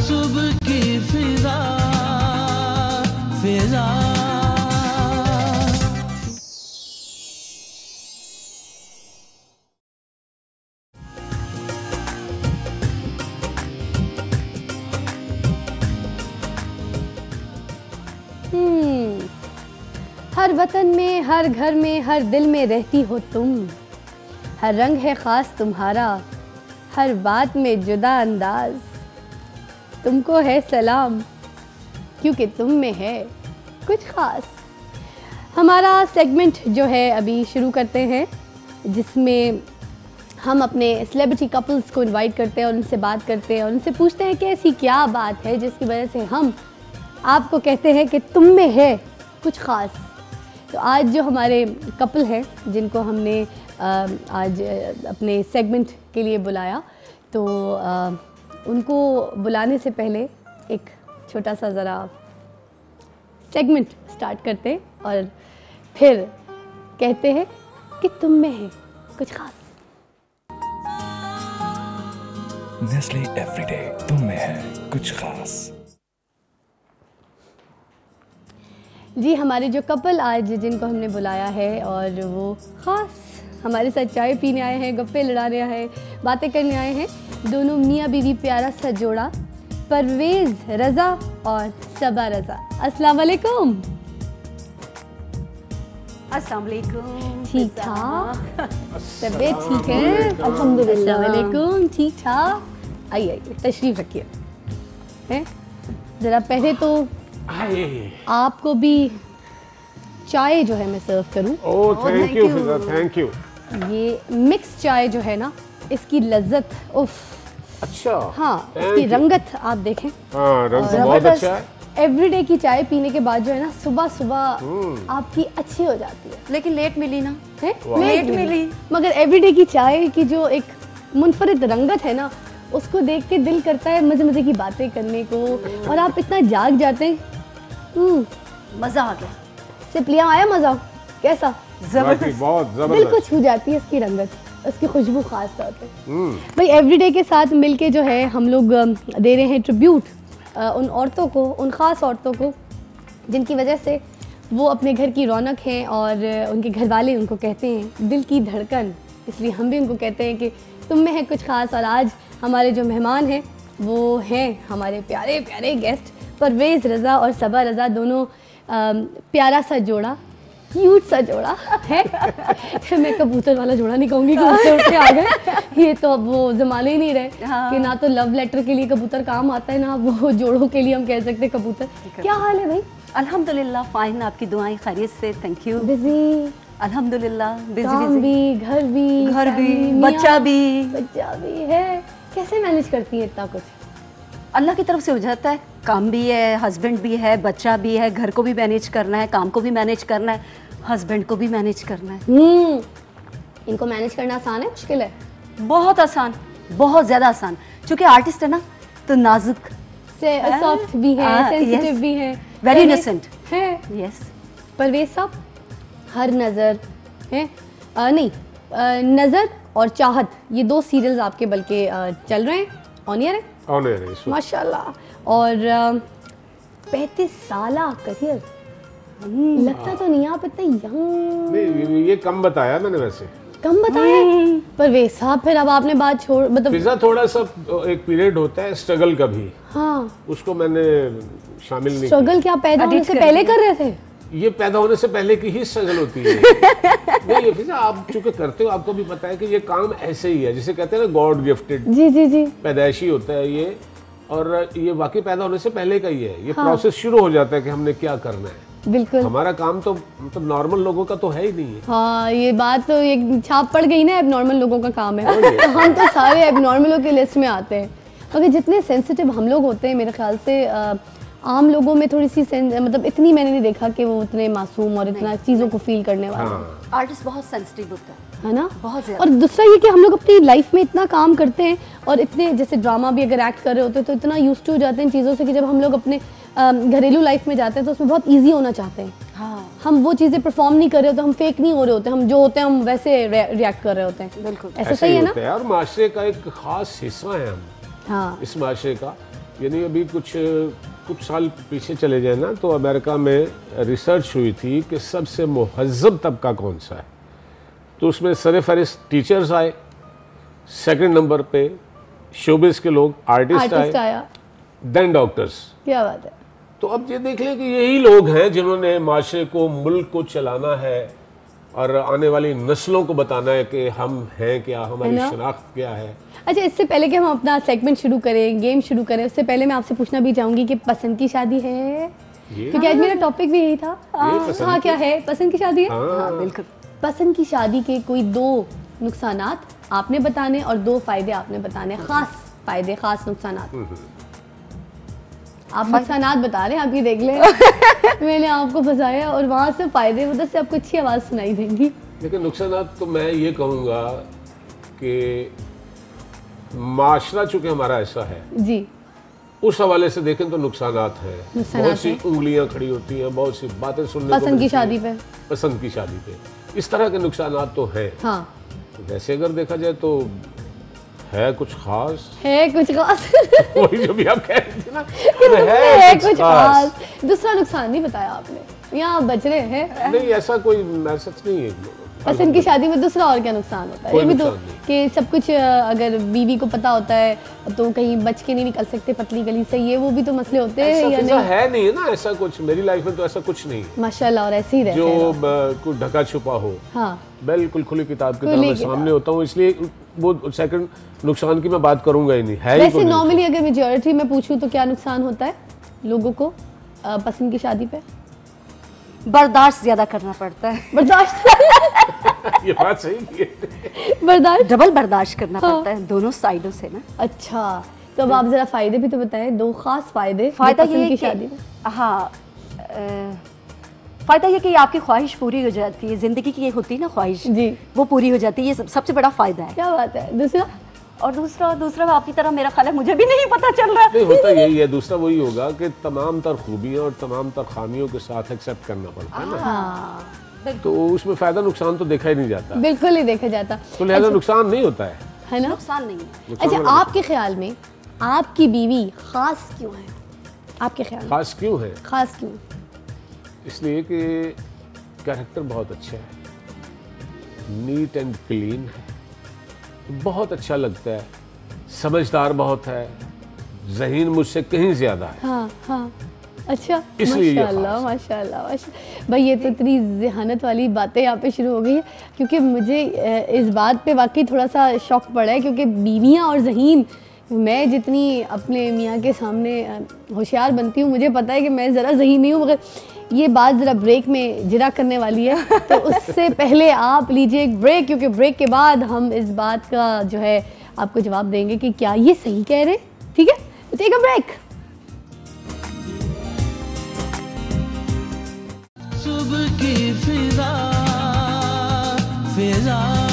सुबह की फिजा फिजा। हर वतन में, हर घर में, हर दिल में रहती हो तुम। हर रंग है ख़ास तुम्हारा, हर बात में जुदा अंदाज। तुमको है सलाम क्योंकि तुम में है कुछ ख़ास। हमारा सेगमेंट जो है अभी शुरू करते हैं, जिसमें हम अपने सेलिब्रिटी कपल्स को इनवाइट करते हैं और उनसे बात करते हैं और उनसे पूछते हैं कि ऐसी क्या बात है जिसकी वजह से हम आपको कहते हैं कि तुम में है कुछ ख़ास। तो आज जो हमारे कपल हैं जिनको हमने आज अपने सेगमेंट के लिए बुलाया, तो उनको बुलाने से पहले एक छोटा सा ज़रा सेगमेंट स्टार्ट करते हैं और फिर कहते हैं कि तुम में है कुछ ख़ास। नेस्ले एवरीडे, तुम में है कुछ ख़ास। जी, हमारे जो कपल आज जिनको हमने बुलाया है और वो ख़ास हमारे साथ चाय पीने आए हैं, गप्पे लड़ाने आए हैं, बातें करने आए हैं, दोनों मियाँ बीवी प्यारा सा जोड़ा, परवेज़ रज़ा और सबा रज़ा। अस्सलाम वालेकुम। अस्सलाम वालेकुम। ठीक ठाक, तबीयत ठीक है? अल्हम्दुलिल्लाह। अस्सलाम वालेकुम। ठीक ठाक। आइए आइए, तशरीफ़ रखिए। हैं, ज़रा पहले तो आपको भी चाय जो है मैं सर्व करूं। Oh thank you Fiza, thank you. ये मिक्स चाय जो है ना, इसकी लज्जत उफ। अच्छा। हाँ, इसकी रंगत आप देखें। हाँ, रंग तो बहुत अच्छा है। एवरीडे की चाय पीने के बाद जो है ना, सुबह सुबह आपकी अच्छी हो जाती है। लेकिन लेट मिली ना, है लेट मिली, मगर एवरीडे की चाय की जो एक मुनफरिद रंगत है ना, उसको देख के दिल करता है मज़े मज़े की बातें करने को, और आप इतना जाग जाते हैं। मज़ा आ गया। सिपलियाँ आया मज़ा? कैसा? जबरदस्त, बहुत दिल को जबरदस्त। छू जाती है इसकी रंगत, उसकी खुशबू खास तौर पे। भाई एवरीडे के साथ मिलके जो है हम लोग दे रहे हैं ट्रिब्यूट उन औरतों को, उन ख़ास औरतों को जिनकी वजह से वो अपने घर की रौनक हैं और उनके घर वाले उनको कहते हैं दिल की धड़कन। इसलिए हम भी उनको कहते हैं कि तुम में है कुछ ख़ास। और आज हमारे जो मेहमान हैं वो हैं हमारे प्यारे प्यारे गेस्ट परवेज़ रज़ा और सबा रज़ा, दोनों प्यारा सा जोड़ा, क्यूट सा जोड़ा है। मैं कबूतर वाला जोड़ा नहीं कहूँगी, कबूतर उठ के आ गए। ये तो अब वो ज़माने ही नहीं रहे कि ना तो लव लेटर के लिए कबूतर काम आता है, ना वो जोड़ों के लिए हम कह सकते कबूतर। क्या हाल है भाई? अल्हम्दुलिल्लाह फाइन, आपकी दुआएं खैरियत से, थैंक यू। बिजी? अल्हम्दुलिल्लाह, काम भी, घर भी, बच्चा भी है। कैसे मैनेज करती है इतना कुछ? अल्लाह की तरफ से हो जाता है। काम भी है, हस्बैंड भी है, बच्चा भी है, घर को भी मैनेज करना है, काम को भी मैनेज करना है, हस्बैंड को भी मैनेज करना है। इनको मैनेज करना आसान है मुश्किल है? बहुत आसान, बहुत ज़्यादा आसान। चूँकि आर्टिस्ट है ना, तो नाजुक से सॉफ्ट भी है, सेंसिटिव भी है, वेरी इनोसेंट है। यस। परवेज़ साहब, हर नज़र है नहीं, नज़र और चाहत, ये दो सीरियल्स आपके बल्कि चल रहे हैं, ऑन एयर है? ऑन एयर है माशाल्लाह। और 35 साला करियर, लगता तो नहीं आप इतने यंग। नहीं, ये कम बताया मैंने वैसे। कम बताया? परवेज़ साहब फिर अब आपने बात छोड़, मतलब फिजा थोड़ा सा एक पीरियड होता है स्ट्रगल का भी, हाँ, उसको मैंने शामिल नहीं स्ट्रगल क्या पैदा होने से पहले कर रहे थे? ये पैदा होने से पहले की ही स्ट्रगल होती है। नहीं, ये फिजा आप चूंकि करते हो, आपको भी पता है कि ये काम ऐसे ही है, जिसे कहते हैं ना गॉड गिफ्टेड। जी जी जी, पैदाइशी होता है ये, और ये वाकई पैदा होने से पहले का ही है। ये प्रोसेस शुरू हो जाता है कि हमने क्या करना है। बिल्कुल। हमारा काम तो मतलब नॉर्मल लोगों का तो है ही नहीं है। हाँ, ये बात तो एक छाप पड़ गई ना, एबनॉर्मल लोगों का काम है। हम तो सारे एबनॉर्मलों के लिस्ट में आते हैं, मगर जितने सेंसिटिव हम लोग होते हैं, मेरे ख्याल से आम लोगों में थोड़ी सी मतलब इतनी मैंने नहीं देखा कि वो उतने मासूम और इतना चीज़ों को फील करने वाले। आर्टिस्ट बहुत सेंसिटिव होता है ना, बहुत ज़्यादा। और दूसरा ये कि हम लोग अपनी लाइफ में इतना काम करते हैं और इतने, जैसे ड्रामा भी अगर एक्ट कर रहे होते हैं तो इतना यूज्ड टू हो जाते हैं इन चीज़ों से कि जब हम लोग अपने घरेलू लाइफ में जाते हैं तो उसमें बहुत ईजी होना चाहते हैं। हाँ, हम वो चीज़ें परफॉर्म नहीं कर रहे होते, हम फेक नहीं हो रहे होते, हम जो होते हैं हम वैसे रिएक्ट कर रहे होते हैं। बिल्कुल ऐसा सही है ना? और माशरे का एक खास हिस्सा है हम। हाँ, इस माशरे का यानी अभी कुछ साल पीछे चले जाए ना, तो अमेरिका में रिसर्च हुई थी कि सबसे मुहज़्ज़ब तबका कौन सा है, तो उसमें सर-ए-फ़हरिस्त टीचर्स आए, सेकंड नंबर पे शोबिस के लोग, आर्टिस्ट आया, देन डॉक्टर्स। क्या बात है। तो अब ये देख लें कि यही लोग हैं जिन्होंने माशरे को, मुल्क को चलाना है और आने वाली नस्लों को बताना है कि हम हैं क्या, हमारी शनाख्त क्या है। अच्छा, इससे पहले कि हम अपना सेगमेंट शुरू करें, गेम शुरू करें, उससे पहले मैं आपसे पूछना भी चाहूंगी कि पसंद की शादी है, क्योंकि आज मेरा टॉपिक भी यही था। हाँ, क्या है, पसंद की शादी है। हाँ, बिल्कुल। पसंद की शादी के कोई 2 नुकसानात आपने बताने और 2 फायदे आपने बताने, खास फायदे, खास नुकसानात। आप नुकसानात बता रहे हैं, आप ये देख लें। मैंने आपको फंसाया और वहाँ से फायदे, उधर से आपको अच्छी आवाज़ सुनाई देंगी। लेकिन नुकसानात तो मैं ये कहूँगा कि माशरा चूँकि हमारा ऐसा है जी, उस हवाले से देखें तो नुकसानात हैं। बहुत सी उंगलियां खड़ी होती हैं, बहुत सी बातें सुनने को पसंद की शादी पे, पसंद की शादी पे इस तरह के नुकसानात तो हैं। हाँ, वैसे अगर देखा जाए तो है कुछ खास, है कुछ खास। वही जो भी आप कह रही थी ना, है कुछ खास। दूसरा नुकसान नहीं बताया आपने, यहाँ आप बच रहे हैं। नहीं, ऐसा कोई मैसेज नहीं है। पसंद की शादी में दूसरा और क्या नुकसान होता है? ये भी तो कि सब कुछ अगर बीवी को पता होता है तो कहीं बच के नहीं निकल सकते पतली गली से, ये वो भी तो मसले होते हैं या नहीं? है नहीं है ना ऐसा कुछ, मेरी लाइफ में तो ऐसा कुछ नहीं है माशाल्लाह, और ऐसे ही रहते हैं जो कुछ ढका छुपा हो। हाँ, बिल्कुल खुली किताब की तरह मैं सामने होता हूँ, इसलिए वो सेकंड नुकसान की मैं बात करूंगा ही नहीं है। वैसे नॉर्मली अगर मेजॉरिटी में पूछूं तो क्या नुकसान होता है लोगों को पसंद की शादी पे? बर्दाश्त ज्यादा करना पड़ता है। बर्दाश्त ये बात सही है। बर्दाश्त, डबल बर्दाश्त करना पड़ता है दोनों साइडों से ना। अच्छा, तो अब आप जरा फायदे भी तो बताएं, 2 खास फायदे। फायदा ये है कि शादी में, हाँ, फायदा ये कि आपकी ख्वाहिश पूरी हो जाती है, जिंदगी की ये होती है ना ख्वाहिश जी, वो पूरी हो जाती है, ये सबसे बड़ा फायदा है। क्या बात है। दूसरा? और दूसरा आपकी तरह मेरा ख्याल है मुझे भी नहीं पता चल रहा। नहीं, होता यही है। दूसरा वही होगा कि तमाम तर खूबियां और तमाम तर खामियों के साथ एक्सेप्ट करना पड़ता है ना। हाँ, तो उसमें फायदा नुकसान तो देखा ही नहीं जाता, बिल्कुल नहीं देखा जाता, तो लिहाजा नुकसान नहीं होता है ना? नुकसान नहीं है। अच्छा, आपके ख्याल में आपकी बीवी खास क्यों है? आपके ख्याल में खास क्यों है? खास क्यों? इसलिए कि कैरेक्टर बहुत अच्छा है, नीट एंड क्लीन है, बहुत अच्छा लगता है, समझदार बहुत है, ज़हीन मुझसे कहीं ज़्यादा है। हाँ, हाँ, अच्छा, इसलिए माशाल्लाह माशाल्लाह माशाल्लाह। भाई ये तो इतनी ज़हानत वाली बातें यहाँ पे शुरू हो गई है, क्योंकि मुझे इस बात पे वाकई थोड़ा सा शौक पड़ा है, क्योंकि बीवियाँ और ज़हीन, मैं जितनी अपने मियाँ के सामने होशियार बनती हूँ, मुझे पता है कि मैं ज़रा ज़हीन नहीं हूँ, मगर ये बात ज़रा ब्रेक में जिरा करने वाली है। तो उससे पहले आप लीजिए एक ब्रेक, क्योंकि ब्रेक के बाद हम इस बात का जो है आपको जवाब देंगे कि क्या ये सही कह रहे हैं। ठीक है, तो टेक अ ब्रेक। सुबह की फिजा